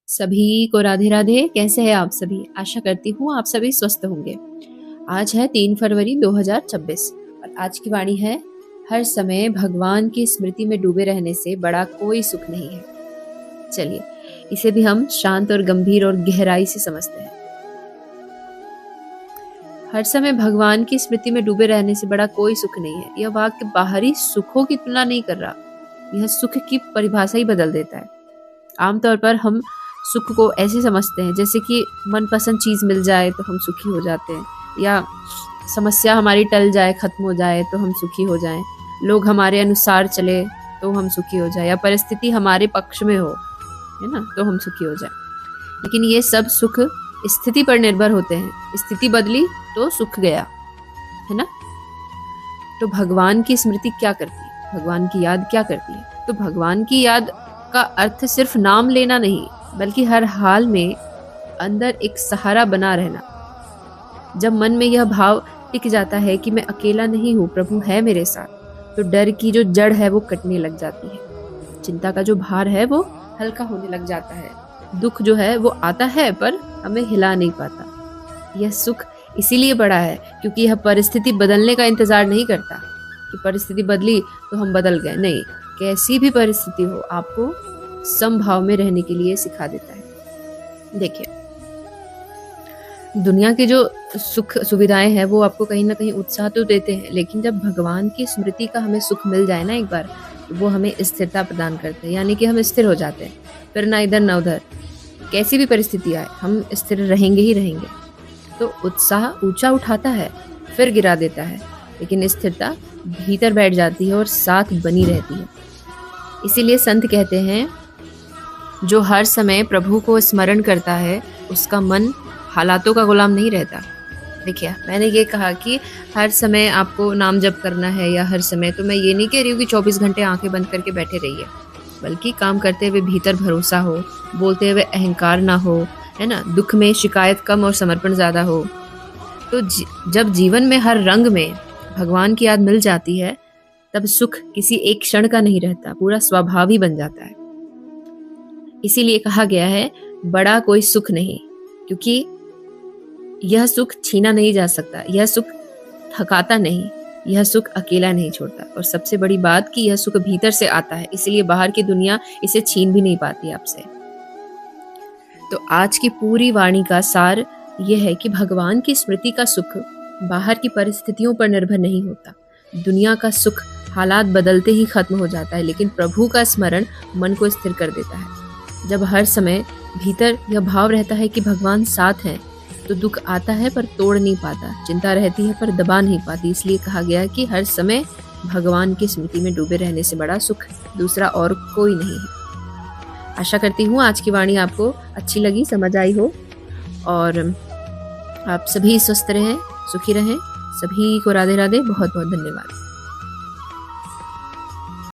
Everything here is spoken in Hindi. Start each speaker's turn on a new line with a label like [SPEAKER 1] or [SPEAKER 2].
[SPEAKER 1] सभी को राधे राधे। कैसे हैं आप सभी? आशा करती हूँ आप सभी स्वस्थ होंगे। आज है 3 फरवरी 2026 और आज की वाणी है, हर समय भगवान की स्मृति में डूबे रहने से बड़ा कोई सुख नहीं है। चलिए इसे भी हम शांत और गंभीर और गहराई से समझते हैं। हर समय भगवान की स्मृति में डूबे रहने से बड़ा कोई सुख नहीं है। यह वाक्य बाहरी सुखों की तुलना नहीं कर रहा, यह सुख की परिभाषा ही बदल देता है। आमतौर पर हम सुख को ऐसे समझते हैं जैसे कि मनपसंद चीज़ मिल जाए तो हम सुखी हो जाते हैं, या समस्या हमारी टल जाए, खत्म हो जाए तो हम सुखी हो जाएं, लोग हमारे अनुसार चले तो हम सुखी हो जाए, या परिस्थिति हमारे पक्ष में हो, है ना, तो हम सुखी हो जाए। लेकिन ये सब सुख स्थिति पर निर्भर होते हैं। स्थिति बदली तो सुख गया, है ना। तो भगवान की स्मृति क्या करती है? भगवान की याद क्या करती है? तो भगवान की याद का अर्थ सिर्फ नाम लेना नहीं, बल्कि हर हाल में अंदर एक सहारा बना रहना। जब मन में यह भाव टिक जाता है कि मैं अकेला नहीं हूँ, प्रभु है मेरे साथ, तो डर की जो जड़ है वो कटने लग जाती है, चिंता का जो भार है वो हल्का होने लग जाता है, दुख जो है वो आता है पर हमें हिला नहीं पाता। यह सुख इसीलिए बड़ा है क्योंकि यह परिस्थिति बदलने का इंतजार नहीं करता कि परिस्थिति बदली तो हम बदल गए। नहीं, कैसी भी परिस्थिति हो आपको समभाव में रहने के लिए सिखा देता है। देखिए, दुनिया के जो सुख सुविधाएं हैं वो आपको कहीं ना कहीं उत्साह तो देते हैं, लेकिन जब भगवान की स्मृति का हमें सुख मिल जाए ना एक बार, तो वो हमें स्थिरता प्रदान करते हैं। यानी कि हम स्थिर हो जाते हैं, फिर ना इधर ना उधर, कैसी भी परिस्थिति आए हम स्थिर रहेंगे ही रहेंगे। तो उत्साह ऊंचा उठाता है फिर गिरा देता है, लेकिन स्थिरता भीतर बैठ जाती है और साथ बनी रहती है। इसीलिए संत कहते हैं, जो हर समय प्रभु को स्मरण करता है उसका मन हालातों का गुलाम नहीं रहता। देखिए, मैंने ये कहा कि हर समय आपको नाम जप करना है या हर समय, तो मैं ये नहीं कह रही हूँ कि 24 घंटे आंखें बंद करके बैठे रहिए, बल्कि काम करते हुए भीतर भरोसा हो, बोलते हुए अहंकार ना हो, है ना, दुख में शिकायत कम और समर्पण ज़्यादा हो। तो जब जीवन में हर रंग में भगवान की याद मिल जाती है, तब सुख किसी एक क्षण का नहीं रहता, पूरा स्वभाव ही बन जाता है। इसीलिए कहा गया है, बड़ा कोई सुख नहीं, क्योंकि यह सुख छीना नहीं जा सकता, यह सुख थकाता नहीं, यह सुख अकेला नहीं छोड़ता, और सबसे बड़ी बात कि यह सुख भीतर से आता है, इसलिए बाहर की दुनिया इसे छीन भी नहीं पाती आपसे। तो आज की पूरी वाणी का सार यह है कि भगवान की स्मृति का सुख बाहर की परिस्थितियों पर निर्भर नहीं होता। दुनिया का सुख हालात बदलते ही खत्म हो जाता है, लेकिन प्रभु का स्मरण मन को स्थिर कर देता है। जब हर समय भीतर यह भाव रहता है कि भगवान साथ हैं, तो दुख आता है पर तोड़ नहीं पाता, चिंता रहती है पर दबा नहीं पाती। इसलिए कहा गया है कि हर समय भगवान की स्मृति में डूबे रहने से बड़ा सुख दूसरा और कोई नहीं है। आशा करती हूँ आज की वाणी आपको अच्छी लगी, समझ आई हो, और आप सभी स्वस्थ रहें, सुखी रहें। सभी को राधे राधे। बहुत बहुत धन्यवाद।